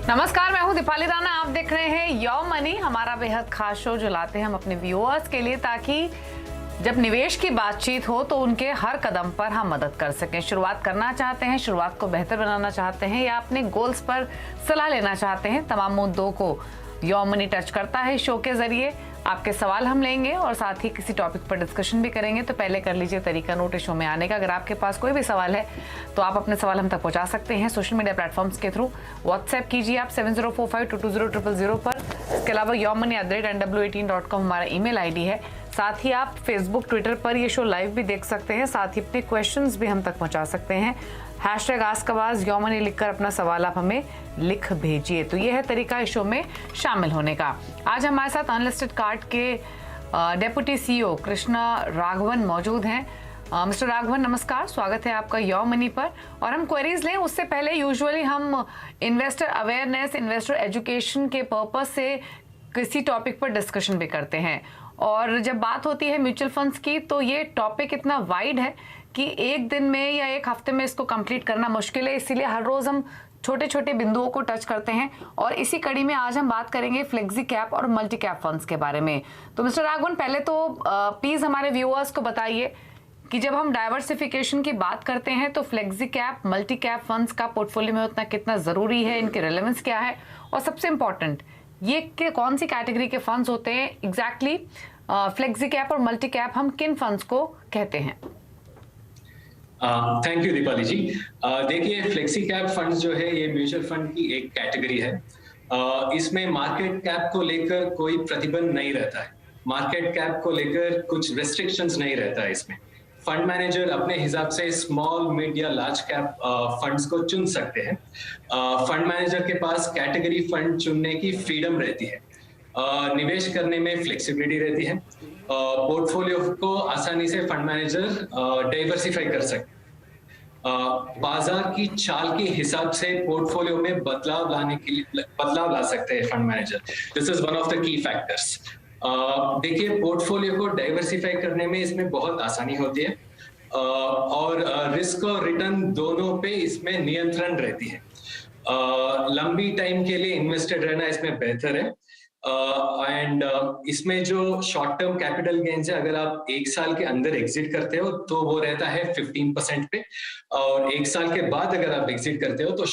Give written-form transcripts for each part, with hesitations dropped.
नमस्कार, मैं हूं दीपाली राणा। आप देख रहे हैं योर मनी, हमारा बेहद खास शो जो लाते हैं हम अपने व्यूअर्स के लिए, ताकि जब निवेश की बातचीत हो तो उनके हर कदम पर हम मदद कर सकें। शुरुआत करना चाहते हैं, शुरुआत को बेहतर बनाना चाहते हैं या अपने गोल्स पर सलाह लेना चाहते हैं, तमाम मुद्दों को योर मनी टच करता है। शो के जरिए आपके सवाल हम लेंगे और साथ ही किसी टॉपिक पर डिस्कशन भी करेंगे। तो पहले कर लीजिए तरीका नोट शो में आने का। अगर आपके पास कोई भी सवाल है तो आप अपने सवाल हम तक पहुंचा सकते हैं सोशल मीडिया प्लेटफॉर्म्स के थ्रू। व्हाट्सएप कीजिए आप 7045220000 पर। इसके अलावा yourmoney@nw18.com हमारा ईमेल आईडी है। साथ ही आप फेसबुक, ट्विटर पर ये शो लाइव भी देख सकते हैं। साथ ही अपने क्वेश्चंस भी हम तक पहुंचा सकते हैं। #AskAwaz योर मनी लिखकर अपना सवाल आप हमें लिख भेजिए। तो ये है तरीका इस शो में शामिल होने का। आज हमारे साथ अनलिस्टेड कार्ड के डेप्यूटी CEO कृष्णा राघवन मौजूद हैं। मिस्टर राघवन, नमस्कार, स्वागत है आपका योर मनी पर। और हम क्वेरीज लें उससे पहले यूजुअली हम इन्वेस्टर अवेयरनेस, इन्वेस्टर एजुकेशन के पर्पस से किसी टॉपिक पर डिस्कशन भी करते हैं। और जब बात होती है म्यूचुअल फंड्स की तो ये टॉपिक इतना वाइड है कि एक दिन में या एक हफ्ते में इसको कंप्लीट करना मुश्किल है। इसीलिए हर रोज हम छोटे छोटे बिंदुओं को टच करते हैं। और इसी कड़ी में आज हम बात करेंगे फ्लेक्सी कैप और मल्टी कैप फंड्स के बारे में। तो मिस्टर राघवन, पहले तो प्लीज हमारे व्यूअर्स को बताइए कि जब हम डाइवर्सिफिकेशन की बात करते हैं तो flexi cap, multi cap funds का पोर्टफोलियो में उतना कितना जरूरी है, इनकी रेलेवेंस क्या है, और सबसे इंपॉर्टेंट ये कि कौन सी कैटेगरी के फंड्स होते हैं। एग्जैक्टली फ्लेक्सी कैप और मल्टी कैप हम किन फंड्स को कहते हैं? थैंक यू दीपाली जी। देखिए, फ्लेक्सी कैप फंड्स जो है ये म्यूचुअल फंड की एक कैटेगरी है। इसमें मार्केट कैप को लेकर कोई प्रतिबंध नहीं रहता है। मार्केट कैप को लेकर कुछ रेस्ट्रिक्शंस नहीं रहता है। इसमें फंड मैनेजर अपने हिसाब से स्मॉल, मिड या लार्ज कैप फंड्स को चुन सकते हैं। फंड मैनेजर के पास कैटेगरी फंड चुनने की फ्रीडम रहती है। निवेश करने में फ्लेक्सिबिलिटी रहती है। पोर्टफोलियो को आसानी से फंड मैनेजर डाइवर्सिफाई कर सकते हैं। बाजार की चाल के हिसाब से पोर्टफोलियो में बदलाव ला सकते हैं fund manager. This is one of the key factors. देखिए, पोर्टफोलियो को डाइवर्सिफाई करने में इसमें बहुत आसानी होती है और रिस्क और रिटर्न दोनों पे इसमें नियंत्रण रहती है। लंबी टाइम के लिए इन्वेस्टेड रहना इसमें बेहतर है। एंड इसमें जो शॉर्ट टर्म कैपिटल गेन्स है, अगर आप 1 साल के अंदर एग्जिट करते हो तो वो रहता है 15% पे, और 1 साल के बाद अगर आप एग्जिट करते हो तो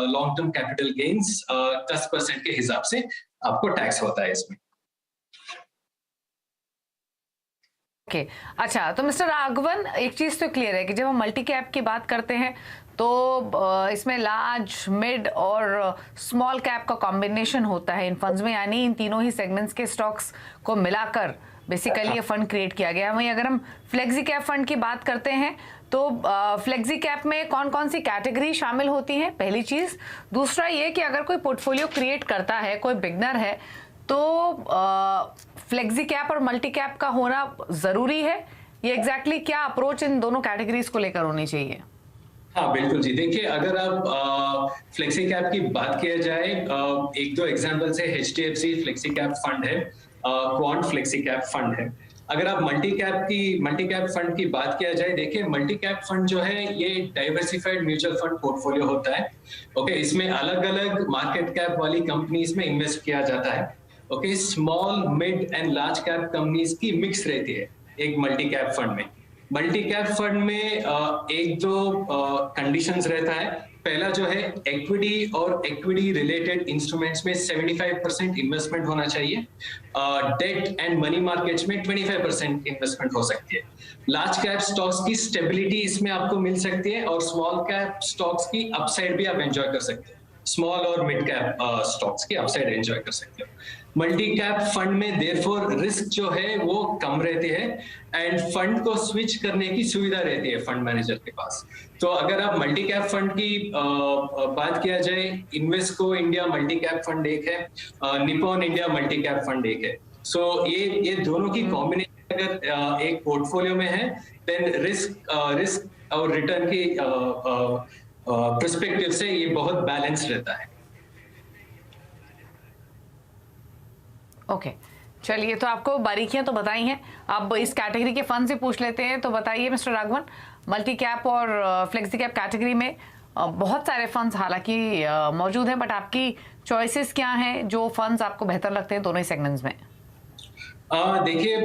लॉन्ग टर्म कैपिटल गेन्स 10% के हिसाब से आपको टैक्स होता है इसमें। ओके, अच्छा, तो मिस्टर राघवन, एक चीज तो क्लियर है कि जब हम मल्टी कैप की बात करते हैं तो इसमें लार्ज, मिड और स्मॉल कैप का कॉम्बिनेशन होता है इन फंड्स में, यानी इन तीनों ही सेगमेंट्स के स्टॉक्स को मिलाकर बेसिकली ये फंड क्रिएट किया गया है। वहीं अगर हम फ्लेक्सी कैप फंड की बात करते हैं तो फ्लेक्सी कैप में कौन कौन सी कैटेगरी शामिल होती हैं, पहली चीज। दूसरा ये कि अगर कोई पोर्टफोलियो क्रिएट करता है, कोई बिगनर है, तो फ्लेक्सी कैप और मल्टी कैप का होना जरूरी है। ये एग्जैक्टली क्या अप्रोच इन दोनों कैटेगरीज को लेकर होनी चाहिए? हाँ, बिल्कुल जी। देखिए, अगर आप फ्लेक्सी कैप की बात किया जाए, एक दो एग्जांपल से HDFC फ्लेक्सी कैप फंड है, क्वांट फ्लेक्सी कैप फंड है। अगर आप मल्टी कैप फंड की बात किया जाए, देखिए, मल्टी कैप फंड जो है ये डाइवर्सिफाइड म्यूचुअल फंड पोर्टफोलियो होता है। ओके, इसमें अलग अलग मार्केट कैप वाली कंपनीज में इन्वेस्ट किया जाता है। Okay, small, mid and large cap companies की मिक्स रहती है एक मल्टी कैप फंड में। मल्टी कैप फंड में एक दो कंडीशंस रहता है। पहला जो है, इक्विटी और इक्विटी रिलेटेड इंस्ट्रूमेंट्स में 75% इन्वेस्टमेंट होना चाहिए। डेट एंड मनी मार्केट्स में 25% इन्वेस्टमेंट हो सकती है। लार्ज कैप स्टॉक्स की स्टेबिलिटी इसमें आपको मिल सकती है और स्मॉल कैप स्टॉक्स की अपसाइड भी आप एंजॉय कर सकते हो। स्मॉल और मिड कैप स्टॉक्स की अपसाइड एंजॉय कर सकते हो। मल्टी कैप फंड में देयरफॉर रिस्क जो है वो कम रहती है एंड फंड को स्विच करने की सुविधा रहती है फंड मैनेजर के पास। तो अगर आप मल्टी कैप फंड की बात किया जाए, Invesco India multi cap fund एक है, Nippon India multi cap fund एक है। सो ये दोनों की कॉम्बिनेशन अगर एक पोर्टफोलियो में है, देन रिस्क और रिटर्न की पर्सपेक्टिव से ये बहुत बैलेंस रहता है। ओके, चलिए, तो आपको बारीकियां तो बताई हैं। अब इस कैटेगरी के फंड से पूछ लेते हैं। तो बताइए मिस्टर राघवन, मल्टी कैप और फ्लेक्सी कैप कैटेगरी में बहुत सारे फंड्स हालांकि मौजूद हैं, बट आपकी चॉइसेस क्या हैं जो फंड्स आपको बेहतर लगते हैं दोनों ही सेगमेंट्स में? देखिए,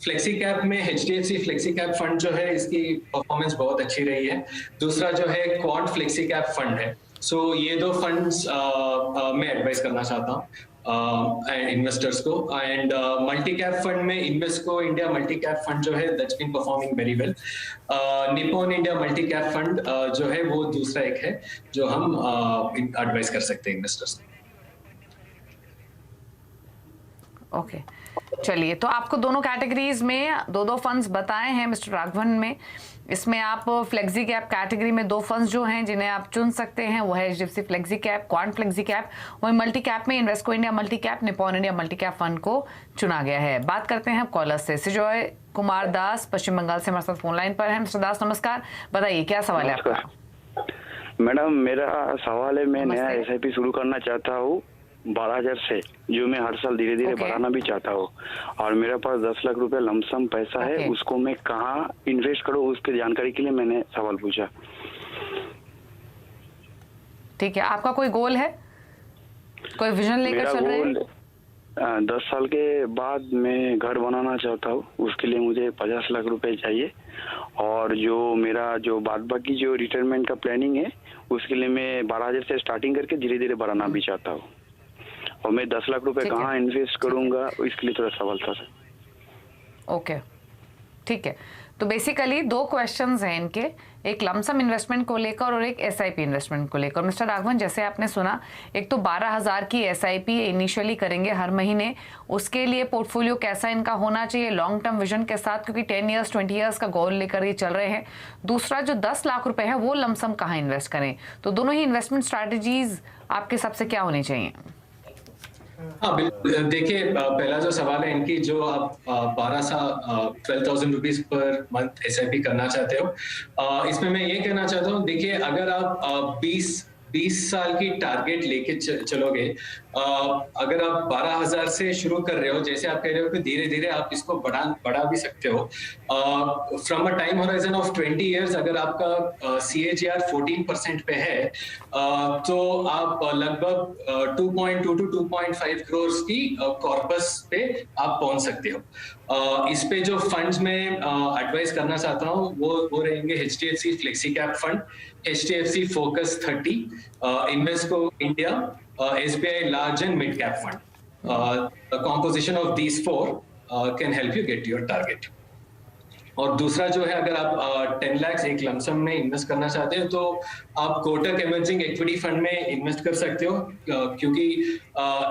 फ्लेक्सी कैप में HDFC फ्लेक्सी कैप फंड जो है, इसकी परफॉर्मेंस बहुत अच्छी रही है। दूसरा जो है क्वांट फ्लेक्सी कैप फंड है। सो ये दो फंड्स मैं एडवाइस करना चाहता हूँ इन्वेस्टर्स को। एंड मल्टी कैप फंड में Invesco India multi cap fund जो है, that's been performing very well. Nippon India multi cap fund जो है वो दूसरा एक है जो हम एडवाइस कर सकते हैं इन्वेस्टर्स को। ओके, चलिए, तो आपको दोनों कैटेगरीज में दो फंड्स बताए हैं मिस्टर राघवन में। इसमें आप फ्लेक्सी कैप कैटेगरी में दो फंड्स जो हैं जिन्हें आप चुन सकते हैं वो है HDFC flexi cap, quant flexi cap. वहीं मल्टी कैप में Invesco India multi cap, Nippon India multi cap fund को चुना गया है। बात करते हैं कॉलर से। सिजॉय कुमार दास पश्चिम बंगाल से हमारे साथ फोन लाइन पर है। मिस्टर दास नमस्कार, बताइए क्या सवाल है आपका? मैडम, मेरा सवाल है, मैं नया SIP शुरू करना चाहता हूँ 12,000 से, जो मैं हर साल धीरे धीरे बढ़ाना भी चाहता हूँ। और मेरे पास 10 लाख रुपए लमसम पैसा है, उसको मैं कहाँ इन्वेस्ट करूँ उसकी जानकारी के लिए मैंने सवाल पूछा। ठीक है, आपका कोई गोल है, कोई विजन लेकर चल रहे हैं? 10 साल के बाद मैं घर बनाना चाहता हूँ, उसके लिए मुझे 50 लाख रुपए चाहिए। और जो मेरा जो बाद बाकी जो रिटायरमेंट का प्लानिंग है उसके लिए मैं 12,000 से स्टार्टिंग करके धीरे धीरे बढ़ाना भी चाहता हूँ। और मैं 10 लाख रुपए कहाँ इन्वेस्ट करूंगा इसके लिए थोड़ा सवाल था सर। ओके, ठीक है। तो बेसिकली दो क्वेश्चंस हैं इनके, एक लमसम इन्वेस्टमेंट को लेकर और एक SIP इन्वेस्टमेंट को लेकर। मिस्टर राघवन, जैसे आपने सुना, एक तो 12,000 की SIP इनिशियली करेंगे हर महीने, उसके लिए पोर्टफोलियो कैसा इनका होना चाहिए लॉन्ग टर्म विजन के साथ, क्योंकि 10 ईयर्स 20 ईयर्स का गोल लेकर ये चल रहे हैं। दूसरा जो 10 लाख रुपए है वो लमसम कहाँ इन्वेस्ट करें, तो दोनों ही इन्वेस्टमेंट स्ट्रैटेजीज आपके हिसाब से क्या होनी चाहिए? हाँ बिल्कुल, देखिए, पहला जो सवाल है इनकी, जो आप 12,000 रुपीज पर मंथ SIP करना चाहते हो, इसमें मैं ये कहना चाहता हूँ, देखिए अगर आप 20 साल की टारगेट लेके चलोगे, अगर आप 12,000 से शुरू कर रहे हो, जैसे आप कह रहे हो कि धीरे धीरे आप इसको बढ़ा भी सकते हो, from a time horizon of 20 years, अगर आपका CAGR 14% पे है, तो आप लगभग 2.2 to 2.5 करोड़ की कॉर्पस पे आप पहुंच सकते हो। इस पे जो फंड्स में एडवाइस करना चाहता हूँ वो रहेंगे HDFC flexi cap fund, HDFC focus 30, Invesco India, SBI large and mid cap fund. The composition of these four can help you get your target. और दूसरा जो है, अगर आप 10 लाख एक लमसम में इन्वेस्ट करना चाहते हो तो आप कोटक इमर्जिंग इक्विटी फंड में इन्वेस्ट कर सकते हो, क्योंकि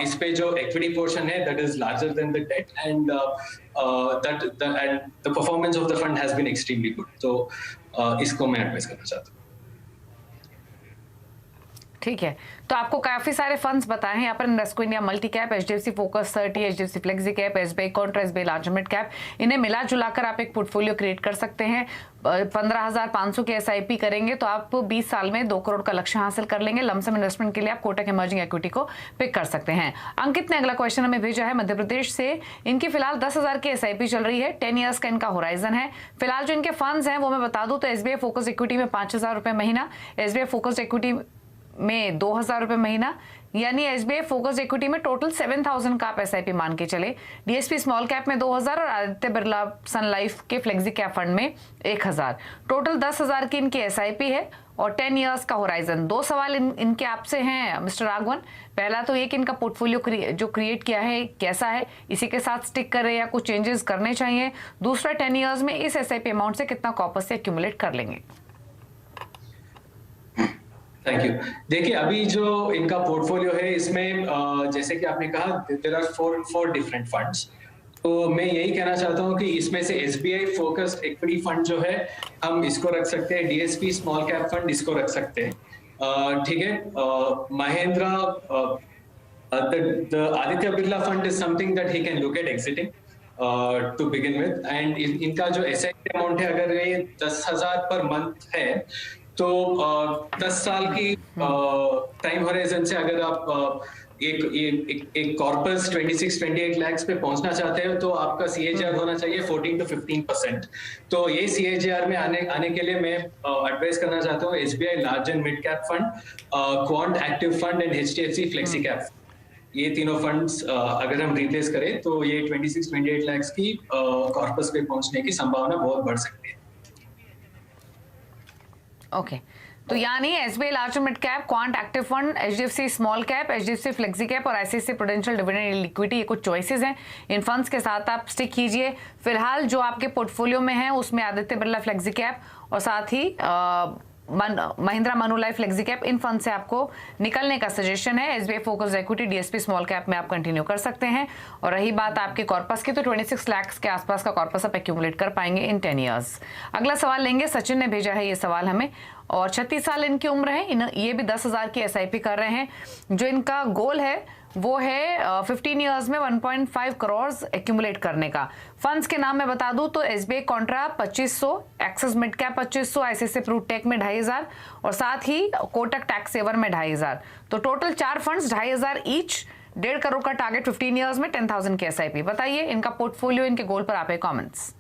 इस पे जो इक्विटी पोर्शन है that is larger than the debt, and the performance of the fund has been extremely good. तो इसको मैं एडवाइस करना चाहता हूँ। ठीक है, तो आपको काफी सारे फंड्स बताए हैं यहाँ पर, Invesco India multi cap, HDFC focus 30, HDFC flexi cap, SBI Contra, SBI large mid cap. इन्हें मिला जुलाकर आप एक पोर्टफोलियो क्रिएट कर सकते हैं। 15,500 की SIP करेंगे तो आप 20 साल में 2 करोड़ का लक्ष्य हासिल कर लेंगे। लमसम इन्वेस्टमेंट के लिए आप कोटक इमर्जिंग इक्विटी को पिक कर सकते हैं। अंकित ने अगला क्वेश्चन हमें भेजा है मध्य प्रदेश से। इनकी फिलहाल 10,000 की SIP चल रही है, 10 ईयर्स का इनका होराइजन है। फिलहाल जो इनके फंड्स हैं वो मैं बता दूं तो SBI फोकस इक्विटी में 5,000 रुपए महीना, SBI फोकस इक्विटी में 2,000 रुपए महीना, यानी SBI फोकस इक्विटी में टोटल 7,000 का आप SIP मान के चले। DSP स्मॉल कैप में 2,000 और आदित्य बिरला सन लाइफ के फ्लेक्सी कैप फंड में 1,000, टोटल 10,000 की इनकी SIP है और 10 ईयर्स का होराइजन। दो सवाल इनके आपसे हैं मिस्टर राघवन। पहला तो ये कि इनका पोर्टफोलियो जो क्रिएट किया है कैसा है, इसी के साथ स्टिक करें या कुछ चेंजेस करने चाहिए? दूसरा, 10 ईयर्स में इस SIP अमाउंट से कितना कॉर्पस से एक्यूमुलेट कर लेंगे? Thank you. देखिए, अभी जो इनका पोर्टफोलियो है इसमें जैसे कि आपने कहा there are four different funds, तो मैं यही कहना चाहता हूँ कि इसमें से SBI फोकस्ड इक्विटी फंड जो है हम इसको रख सकते हैं, DSP स्मॉल कैप फंड इसको रख सकते हैं, ठीक है। Mahindra, the Aditya Birla fund is something that he can look at exiting to begin with, and इनका जो SIP अमाउंट है अगर ये 10,000 पर मंथ है तो 10 साल की टाइम होराइजन से अगर आप एक कॉर्पस 26-28 लाख पे पहुंचना चाहते हो तो आपका CAGR होना चाहिए 14 to 15%। तो ये CAGR में आने के लिए मैं एडवाइस करना चाहता हूँ SBI large and mid cap fund, quant active fund and HDFC flexi cap. ये तीनों फंड्स अगर हम रिप्लेस करें तो ये 26-28 लाख की कॉर्पस पे पहुंचने की संभावना बहुत बढ़ सकती है। ओके तो यानी SBI large and mid cap, quant active fund, HDFC small cap, HDFC flexi cap और ICICI प्रूडेंशियल डिविडेंड इक्विटी, ये कुछ चॉइसेस हैं। इन फंड्स के साथ आप स्टिक कीजिए। फिलहाल जो आपके पोर्टफोलियो में है उसमें आदित्य बिरला फ्लेक्सी कैप और साथ ही महिंद्रा मनुलाइफ फ्लेक्सी कैप, इन फंड से आपको निकलने का सजेशन है। SBI focus equity, DSP small cap में आप कंटिन्यू कर सकते हैं। और रही बात आपके कॉर्पस की, तो 26 लाख के आसपास का कॉर्पस आप एक्यूमुलेट कर पाएंगे इन 10 ईयर्स। अगला सवाल लेंगे, सचिन ने भेजा है ये सवाल हमें, और 36 साल इनकी उम्र है। ये भी 10,000 की SIP कर रहे हैं। जो इनका गोल है वो है 15 ईयर्स में 1.5 करोड़ एक्यूमुलेट करने का। फंड्स के नाम मैं बता दूं तो SBI Contra 2500, axis mid cap 2500, ICICI प्रूटेक में 2500 और साथ ही कोटक टैक्स सेवर में 2500। तो टोटल 4 फंड्स 2500 ईच, 1.5 करोड़ का टारगेट 15 ईयर्स में, 10,000 की SIP। बताइए इनका पोर्टफोलियो, इनके गोल पर आपके कॉमेंट्स।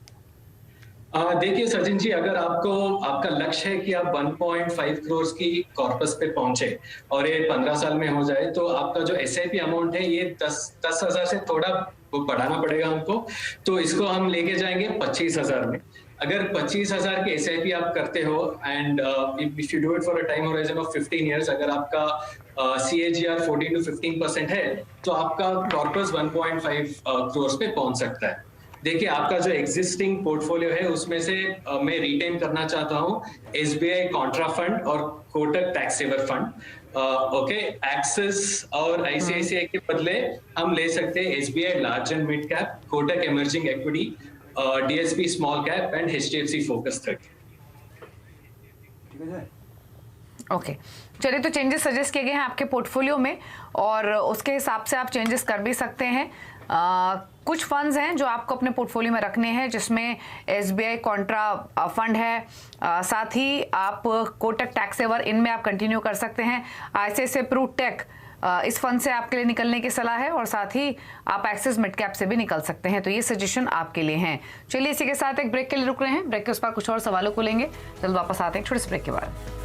देखिए सचिन जी, अगर आपका लक्ष्य है कि आप 1.5 करोड़ की कॉर्पस पे पहुंचे और ये 15 साल में हो जाए, तो आपका जो SIP अमाउंट है ये 10,000 से थोड़ा बढ़ाना पड़ेगा हमको। तो इसको हम लेके जाएंगे 25,000 में। अगर 25,000 की SIP आप करते हो and if you do it for a time horizon of 15 years, अगर आपका CAGR 14 to 15% है तो आपका कॉर्पस 1.5 करोड़ पे पहुंच सकता है। देखिए आपका जो एग्जिस्टिंग पोर्टफोलियो है उसमें से मैं रिटेन करना चाहता हूँ SBI कॉन्ट्रा फंड और Kotak tax saver fund. Okay, Axis और ICICI के बदले हम ले सकते हैं SBI large and mid cap, Kotak emerging equity, DSP small cap and HDFC focus 30। Okay चलिए, तो चेंजेस सजेस्ट किए गए हैं आपके पोर्टफोलियो में और उसके हिसाब से आप चेंजेस कर भी सकते हैं। कुछ फंड्स हैं जो आपको अपने पोर्टफोलियो में रखने हैं, जिसमें SBI कॉन्ट्रा फंड है, साथ ही आप कोटक टैक्स सेवर, इनमें आप कंटिन्यू कर सकते हैं। ICICI प्रूटेक, इस फंड से आपके लिए निकलने की सलाह है और साथ ही आप एक्सिस मिड कैप से भी निकल सकते हैं। तो ये सजेशन आपके लिए हैं। चलिए इसी के साथ एक ब्रेक के लिए रुक रहे हैं। ब्रेक के उस पर कुछ और सवालों को लेंगे, जल्द वापस आते हैं छोटे से ब्रेक के बाद।